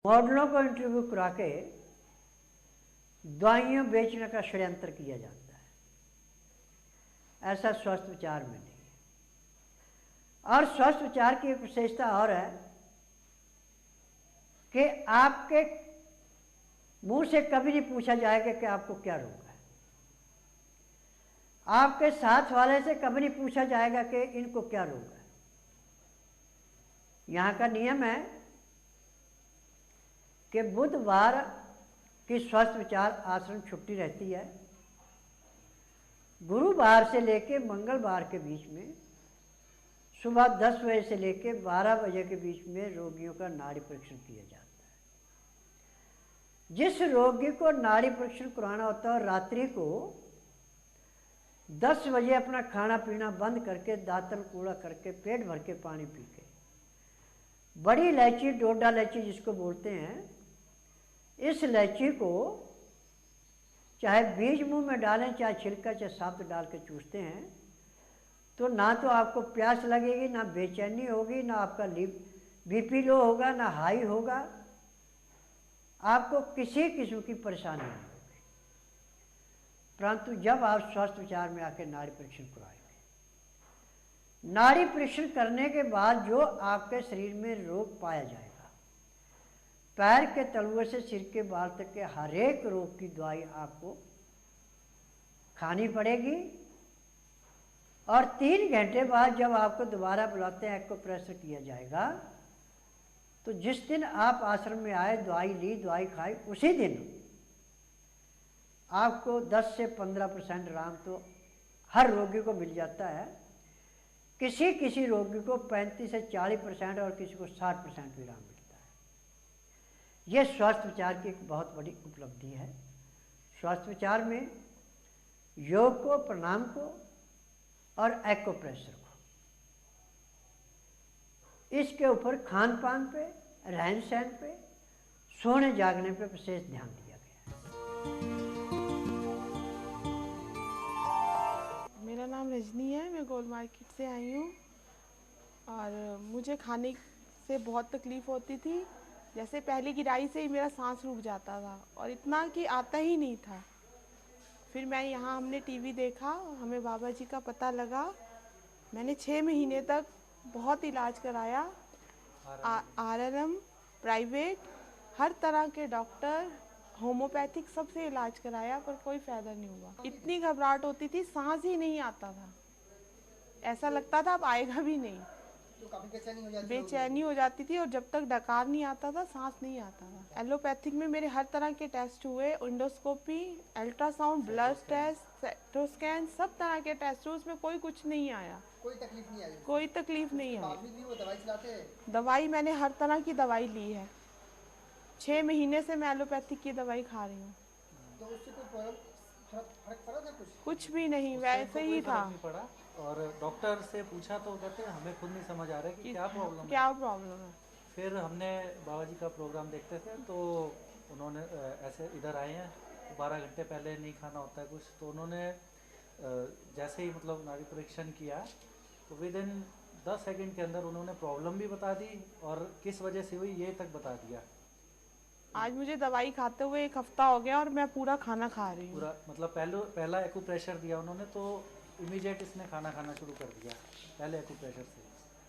मॉडलों को इंटरव्यू करा के दवाइयाँ बेचने का षड्यंत्र किया जाता है। ऐसा स्वस्थ विचार में नहीं है। और स्वस्थ विचार की एक विशेषता और है कि आपके मुंह से कभी नहीं पूछा जाएगा कि आपको क्या रोग है। आपके साथ वाले से कभी नहीं पूछा जाएगा कि इनको क्या रोग है। यहाँ का नियम है कि बुधवार की स्वस्थ विचार आश्रम छुट्टी रहती है। गुरुवार से लेकर मंगलवार के बीच में सुबह 10 बजे से लेकर 12 बजे के बीच में रोगियों का नाड़ी परीक्षण किया जाता है। जिस रोगी को नाड़ी परीक्षण कराना होता है रात्रि को 10 बजे अपना खाना पीना बंद करके दातन कूड़ा करके पेट भर के पानी पी के बड़ी इलायची डोडा इलायची जिसको बोलते हैं, इस इलायची को चाहे बीज मुंह में डालें चाहे छिलका चाहे साब्त डाल के चूसते हैं तो ना तो आपको प्यास लगेगी, ना बेचैनी होगी, ना आपका बीपी लो होगा, ना हाई होगा, आपको किसी किस्म की परेशानी नहीं होगी। परंतु जब आप स्वास्थ्य विचार में आकर नाड़ी परीक्षण कराएंगे, नाड़ी परीक्षण करने के बाद जो आपके शरीर में रोग पाया जाएगा, पैर के तलुए से सिर के बाल तक के हर एक रोग की दवाई आपको खानी पड़ेगी। और 3 घंटे बाद जब आपको दोबारा बुलाते हैं, एक्को प्रेशर किया जाएगा, तो जिस दिन आप आश्रम में आए, दवाई ली, दवाई खाई, उसी दिन आपको 10 से 15% आराम तो हर रोगी को मिल जाता है। किसी रोगी को 35 से 40% और किसी को 60% भी आराम मिलता है। यह स्वास्थ्य विचार की एक बहुत बड़ी उपलब्धि है। स्वास्थ्य विचार में योग को, प्राणायाम को और एक्यूप्रेशर को, इसके ऊपर खान पान पे, रहन सहन पे, सोने जागने पे विशेष ध्यान दिया गया है। मेरा नाम रजनी है, मैं गोल मार्केट से आई हूँ और मुझे खाने से बहुत तकलीफ़ होती थी। जैसे पहली गिराई से ही मेरा सांस रुक जाता था और इतना कि आता ही नहीं था। फिर मैं यहाँ हमने टीवी देखा, हमें बाबा जी का पता लगा। मैंने 6 महीने तक बहुत इलाज कराया, आरएनएम, प्राइवेट, हर तरह के डॉक्टर, होम्योपैथिक सबसे इलाज कराया पर कोई फ़ायदा नहीं हुआ। इतनी घबराहट होती थी, सांस ही नहीं आता था, ऐसा लगता था अब आएगा भी नहीं। तो काफी बेचैनी हो जाती थी और जब तक डकार नहीं आता था सांस नहीं आता था। एलोपैथिक में मेरे हर तरह के टेस्ट हुए, इंडोस्कोपी, अल्ट्रासाउंड, ब्लड टेस्ट, सेटोस्कैन, सब तरह के टेस्ट हुए, उसमें कोई कुछ नहीं आया। कोई तकलीफ नहीं आई? कोई तकलीफ नहीं आई। वो दवाई चलाते हैं? दवाई मैंने हर तरह की दवाई ली है। 6 महीने से मैं एलोपैथिक की दवाई खा रही हूँ। तो उससे कोई फर्क पड़ा था? कुछ भी नहीं, वैसे ही था। पड़ा। और डॉक्टर से पूछा तो कहते हैं हमें खुद नहीं समझ आ रहा है कि क्या प्रॉब्लम है। फिर हमने बाबा जी का प्रोग्राम देखते थे तो उन्होंने ऐसे इधर आए हैं, 12 घंटे पहले नहीं खाना होता है कुछ, तो उन्होंने जैसे ही मतलब नाड़ी परीक्षण किया तो विद इन 10 सेकंड के अंदर उन्होंने प्रॉब्लम भी बता दी और किस वजह से हुई ये तक बता दिया। आज मुझे दवाई खाते हुए 1 हफ्ता हो गया और मैं पूरा खाना खा रही हूँ। पूरा मतलब पहला एक्यूप्रेशर दिया उन्होंने तो इमीडिएट इसने खाना खाना शुरू कर दिया पहले एक्यूप्रेशर से।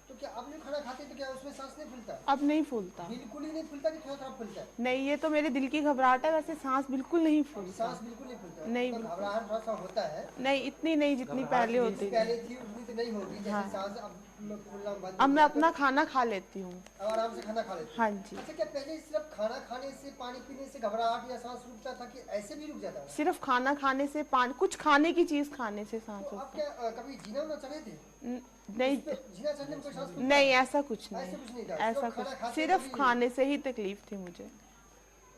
तो क्या आपने खाना खाते तो क्या उसमें सांस नहीं फूलता? अब नहीं फूलता, बिल्कुल ही नहीं फूलता कि थोड़ा थोड़ा फूलता है? नहीं, ये तो मेरे दिल की घबराहट है, वैसे सांस बिल्कुल नहीं फूलता। सांस बिल्कुल नहीं फूलता? नहीं, तो घबराहट थोड़ा सा होता है? नहीं, इतनी नहीं जितनी पहले होती थी। पहले थी उतनी तो नहीं होगी जैसे सांस अब फूलना बंद। अब मैं अपना खाना खा लेती हूँ, अब आराम से खाना खा लेती? हाँ जी। अच्छा, क्या पहले सिर्फ खाना खाने से, पानी पीने से घबराहट या सांस रुकता था कि ऐसे भी रुक जाता था? सिर्फ खाना खाने से, पानी, कुछ खाने की चीज खाने से सांस तो आप रुकता। क्या कभी जीना ना चढ़े थे? नहीं, जीना चढ़ने में कोई सांस नहीं, ऐसा कुछ ऐसा कुछ नहीं नहीं, था? ऐसा खाना कुछ, खाते सिर्फ कभी- खाने से ही तकलीफ थी मुझे।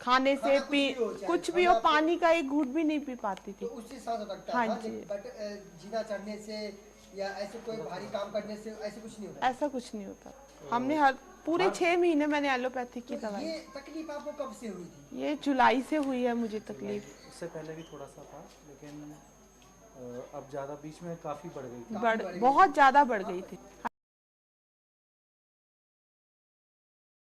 खाने से कुछ पी, भी हो चाहे, कुछ भी हो, खाना- पानी का एक घूंट भी नहीं पी पाती तो थी। उससे सांस अटकता हाँ था, जी। बट जीना चढ़ने से या ऐसे कोई भारी काम करने से ऐसे कुछ नहीं होता? ऐसा कुछ नहीं होता। हमने हर पूरे 6 महीने मैंने एलोपैथिक की तो दवाई। ये तकलीफ आपको कब से हुई थी? ये जुलाई से हुई है मुझे तकलीफ। उससे पहले भी थोड़ा सा था लेकिन अब ज़्यादा बीच में काफ़ी बढ़ गई थी। बहुत ज़्यादा बढ़ गई थी।